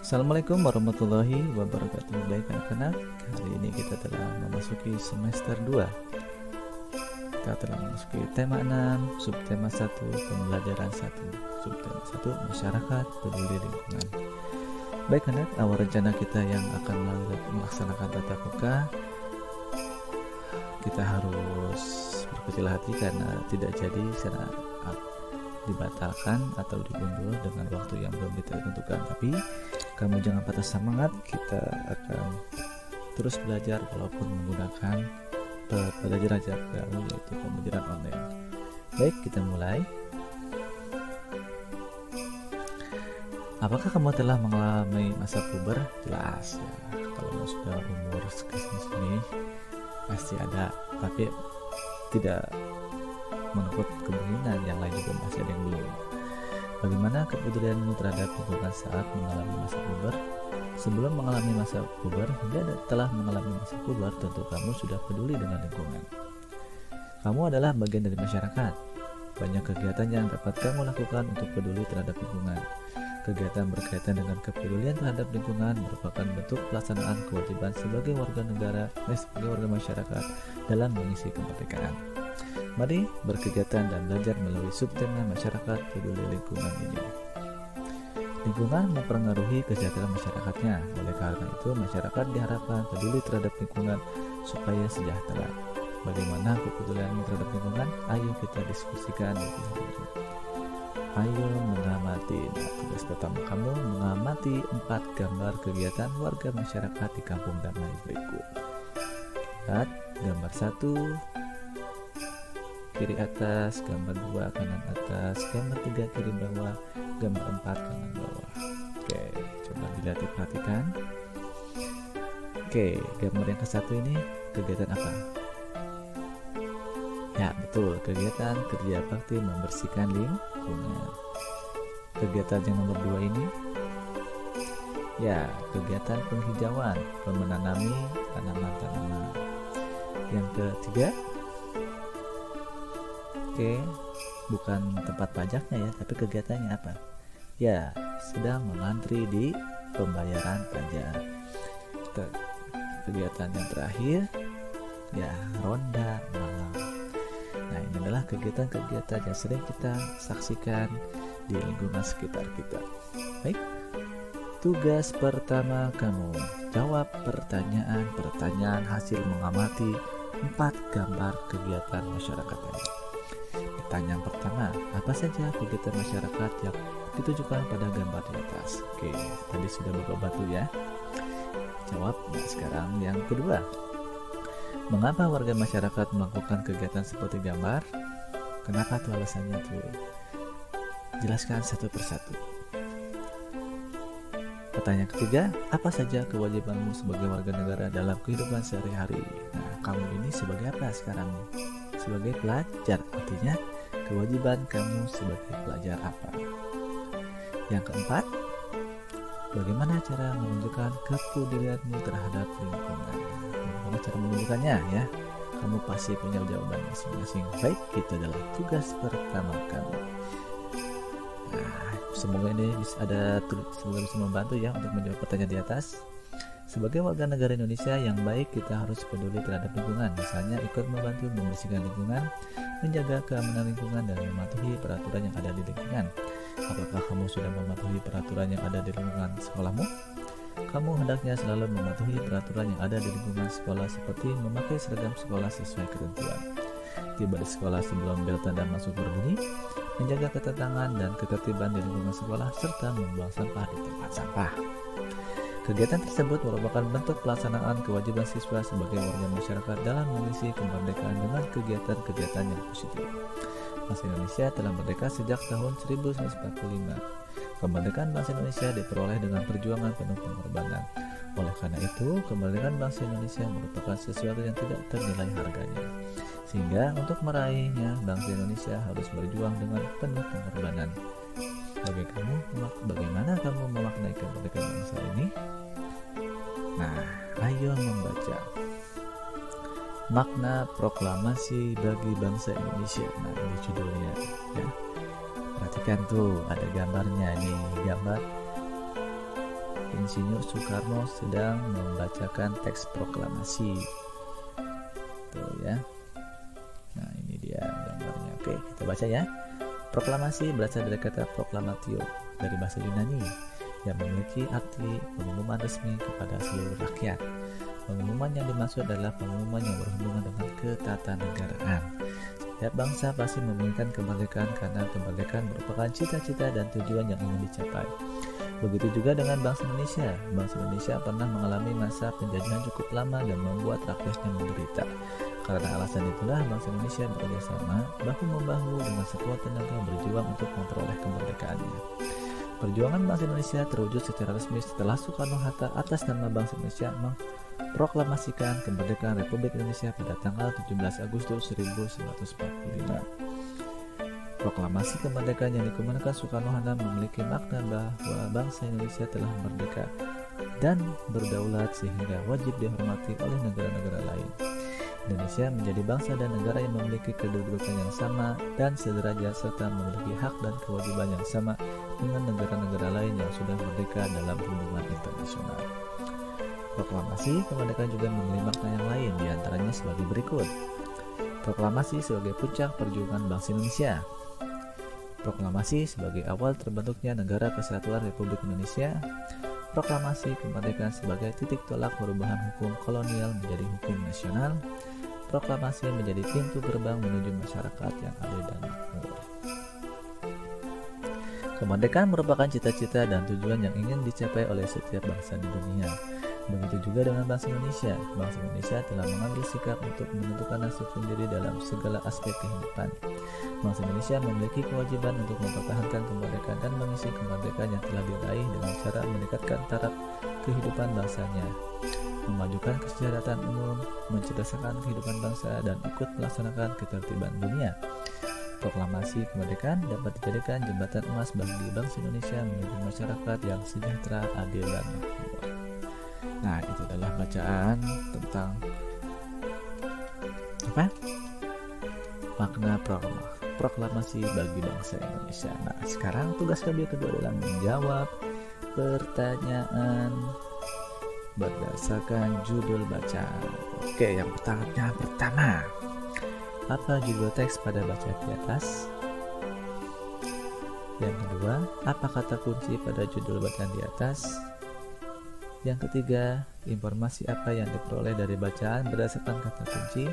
Assalamualaikum warahmatullahi wabarakatuh. Baik anak-anak, hari ini kita telah memasuki semester 2. Kita telah memasuki tema 6, subtema 1, pembelajaran 1, subtema 1, masyarakat peduli lingkungan. Baik anak, awal rencana kita yang akan melaksanakan tatap muka, kita harus berkecil hati karena tidak jadi karena dibatalkan atau diundur dengan waktu yang belum ditentukan. Tapi kamu jangan patah semangat, kita akan terus belajar walaupun menggunakan pembelajaran jarak jauh, yaitu pembelajaran online. Baik, kita mulai. Apakah kamu telah mengalami masa puber? Jelas ya, kalau sudah umur segini pasti ada, tapi tidak menutup kemungkinan yang lain juga masih ada yang belum. Bagaimana kepedulianmu terhadap lingkungan saat mengalami masa puber? Sebelum mengalami masa puber hingga telah mengalami masa puber, tentu kamu sudah peduli dengan lingkungan. Kamu adalah bagian dari masyarakat. Banyak kegiatan yang dapat kamu lakukan untuk peduli terhadap lingkungan. Kegiatan berkaitan dengan kepedulian terhadap lingkungan merupakan bentuk pelaksanaan kewajiban sebagai warga negara dan sebagai warga masyarakat dalam mengisi kemerdekaan. Mari berkegiatan dan belajar melalui subtema masyarakat peduli lingkungan ini. Lingkungan mempengaruhi kesejahteraan masyarakatnya. Oleh karena itu, masyarakat diharapkan peduli terhadap lingkungan supaya sejahtera. Bagaimana kepedulianmu terhadap lingkungan? Ayo kita diskusikan lebih lanjut. Ayo mengamati. Nah, tugas pertama kamu mengamati 4 gambar kegiatan warga masyarakat di Kampung Damai berikut. Lihat gambar 1 kiri atas, gambar 2 kanan atas, gambar 3 kiri bawah, gambar 4 kanan bawah. Oke, coba dilihat, diperhatikan. Oke, gambar yang ke-1 ini kegiatan apa? Ya, betul, kegiatan kerja bakti membersihkan lingkungan. Kegiatan yang nomor 2 ini, ya, kegiatan penghijauan, menanami tanaman-tanaman. Yang ketiga, oke, bukan tempat pajaknya ya, tapi kegiatannya apa? Ya, sedang mengantri di pembayaran pajak. Kegiatan yang terakhir, ya, ronda malam. Nah, ini adalah kegiatan-kegiatan yang sering kita saksikan di lingkungan sekitar kita. Baik, tugas pertama kamu jawab pertanyaan hasil mengamati 4 gambar kegiatan masyarakat tadi. Pertanyaan pertama, apa saja kegiatan masyarakat yang ditujukan pada gambar di atas? Oke, tadi sudah Bapak bantu ya. Jawab. Nah, sekarang yang kedua, mengapa warga masyarakat melakukan kegiatan seperti gambar? Kenapa tuh alasannya tuh? Jelaskan satu persatu. Pertanyaan ketiga, apa saja kewajibanmu sebagai warga negara dalam kehidupan sehari-hari? Nah, kamu ini sebagai apa sekarang? Sebagai pelajar, artinya kewajiban kamu sebagai pelajar apa? Yang keempat, bagaimana cara menunjukkan kepedulianmu terhadap lingkungan? Bagaimana cara menunjukkannya ya? Kamu pasti punya jawaban masing-masing. Baik, itu adalah tugas pertama kamu. Nah, semoga bisa membantu ya untuk menjawab pertanyaan di atas. Sebagai warga negara Indonesia yang baik, kita harus peduli terhadap lingkungan. Misalnya ikut membantu membersihkan lingkungan, menjaga keamanan lingkungan, dan mematuhi peraturan yang ada di lingkungan. Apakah kamu sudah mematuhi peraturan yang ada di lingkungan sekolahmu? Kamu hendaknya selalu mematuhi peraturan yang ada di lingkungan sekolah, seperti memakai seragam sekolah sesuai ketentuan, tiba di sekolah sebelum bel tanda masuk berbunyi, menjaga ketenangan dan ketertiban di lingkungan sekolah, serta membuang sampah di tempat sampah. Kegiatan tersebut merupakan bentuk pelaksanaan kewajiban siswa sebagai warga masyarakat dalam mengisi kemerdekaan dengan kegiatan-kegiatan yang positif. Bangsa Indonesia telah merdeka sejak tahun 1945. Kemerdekaan bangsa Indonesia diperoleh dengan perjuangan penuh pengorbanan. Oleh karena itu, kemerdekaan bangsa Indonesia merupakan sesuatu yang tidak ternilai harganya. Sehingga untuk meraihnya, bangsa Indonesia harus berjuang dengan penuh pengorbanan. Bagaimana kamu memaknai kemerdekaan bangsa ini? Nah, ayo membaca makna proklamasi bagi bangsa Indonesia. Nah, ini judulnya ya. Perhatikan tuh, ada gambarnya nih, gambar Insinyur Soekarno sedang membacakan teks proklamasi. Tuh ya. Nah, ini dia gambarnya. Oke, kita baca ya. Proklamasi berasal dari kata proklamatio dari bahasa Yunani yang memiliki arti pengumuman resmi kepada seluruh rakyat. Pengumuman yang dimaksud adalah pengumuman yang berhubungan dengan ketatanegaraan. Setiap bangsa pasti menginginkan kemerdekaan karena kemerdekaan merupakan cita-cita dan tujuan yang ingin dicapai. Begitu juga dengan bangsa Indonesia. Bangsa Indonesia pernah mengalami masa penjajahan cukup lama dan membuat rakyatnya menderita. Karena alasan itulah bangsa Indonesia bekerjasama bahu-membahu dengan sekuat tenaga berjuang untuk memperoleh kemerdekaannya. Perjuangan bangsa Indonesia terwujud secara resmi setelah Soekarno-Hatta atas nama bangsa Indonesia memproklamasikan kemerdekaan Republik Indonesia pada tanggal 17 Agustus 1945. Proklamasi kemerdekaan yang dikemukakan Soekarno-Hatta memiliki makna bahwa bangsa Indonesia telah merdeka dan berdaulat sehingga wajib dihormati oleh negara-negara lain. Indonesia menjadi bangsa dan negara yang memiliki kedudukan yang sama dan sederajat serta memiliki hak dan kewajiban yang sama dengan negara-negara lain yang sudah merdeka dalam hubungan internasional. Proklamasi kemerdekaan juga memiliki makna yang lain, diantaranya sebagai berikut. Proklamasi sebagai puncak perjuangan bangsa Indonesia. Proklamasi sebagai awal terbentuknya Negara Kesatuan Republik Indonesia. Proklamasi kemerdekaan sebagai titik tolak perubahan hukum kolonial menjadi hukum nasional. Proklamasi menjadi pintu gerbang menuju masyarakat yang adil dan makmur. Kemerdekaan merupakan cita-cita dan tujuan yang ingin dicapai oleh setiap bangsa di dunia. Begitu juga dengan bangsa Indonesia. Bangsa Indonesia telah mengambil sikap untuk menentukan nasib sendiri dalam segala aspek kehidupan. Bangsa Indonesia memiliki kewajiban untuk mempertahankan kemerdekaan dan mengisi kemerdekaan yang telah diraih dengan cara meningkatkan taraf kehidupan bangsanya, memajukan kesejahteraan umum, mencerdaskan kehidupan bangsa, dan ikut melaksanakan ketertiban dunia. Proklamasi kemerdekaan dapat dijadikan jembatan emas bagi bangsa Indonesia menuju masyarakat yang sejahtera, adil, dan makmur. Nah, itu adalah bacaan tentang apa? Makna proklamasi bagi bangsa Indonesia. Nah, sekarang tugas kami kedua adalah menjawab pertanyaan berdasarkan judul bacaan. Oke, yang pertama. Apa judul teks pada bacaan di atas? Yang kedua, apa kata kunci pada judul bacaan di atas? Yang ketiga, informasi apa yang diperoleh dari bacaan berdasarkan kata kunci?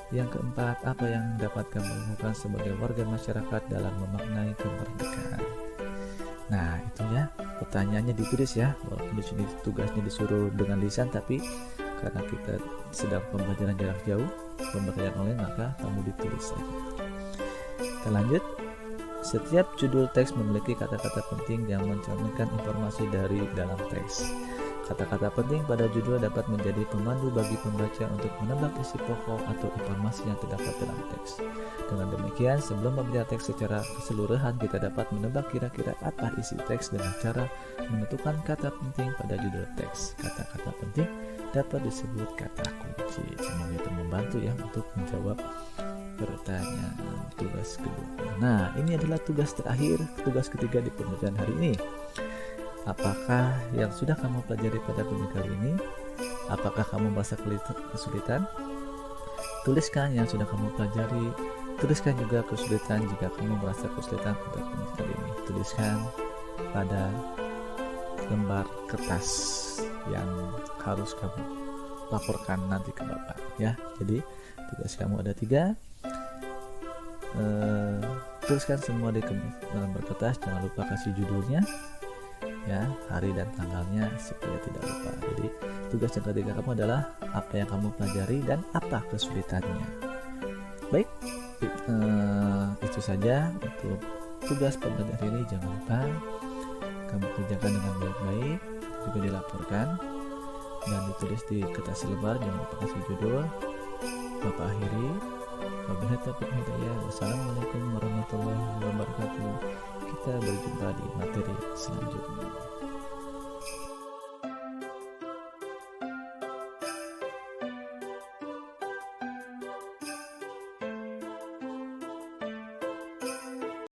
Yang keempat, apa yang dapat kamu lakukan sebagai warga masyarakat dalam memaknai kemerdekaan? Nah, itu ya, pertanyaannya ditulis ya, walaupun di sini tugasnya disuruh dengan lisan, tapi karena kita sedang pembelajaran jarak jauh, pembelajaran online, maka kamu ditulis saja. Kita lanjut. Setiap judul teks memiliki kata-kata penting yang mencerminkan informasi dari dalam teks. Kata-kata penting pada judul dapat menjadi pemandu bagi pembaca untuk menebak isi pokok atau informasi yang terdapat dalam teks. Dengan demikian, sebelum membaca teks secara keseluruhan, kita dapat menebak kira-kira apa isi teks dengan cara menentukan kata penting pada judul teks. Kata-kata penting dapat disebut kata kunci. Semoga itu membantu ya untuk menjawab pertanyaan tugas kedua. Nah, ini adalah tugas terakhir, tugas ketiga di pembelajaran hari ini. Apakah yang sudah kamu pelajari pada video kali ini? Apakah kamu merasa kesulitan? Tuliskan yang sudah kamu pelajari. Tuliskan juga kesulitan jika kamu merasa kesulitan pada video kali ini. Tuliskan pada lembar kertas yang harus kamu laporkan nanti ke Bapak ya. Jadi tugas kamu ada 3. Tuliskan semua di dalam kertas, jangan lupa kasih judulnya ya, hari dan tanggalnya supaya tidak lupa. Jadi tugas yang ketiga kamu adalah apa yang kamu pelajari dan apa kesulitannya. Baik, itu saja untuk tugas pembelajaran ini. Jangan lupa kamu kerjakan dengan baik-baik, juga dilaporkan dan ditulis di kertas lembar. Jangan lupa kasih judul. Bapak akhiri. Wabillahi taufiq hidayah. Wassalamualaikum warahmatullahi wabarakatuh. Kita berjumpa di materi selanjutnya.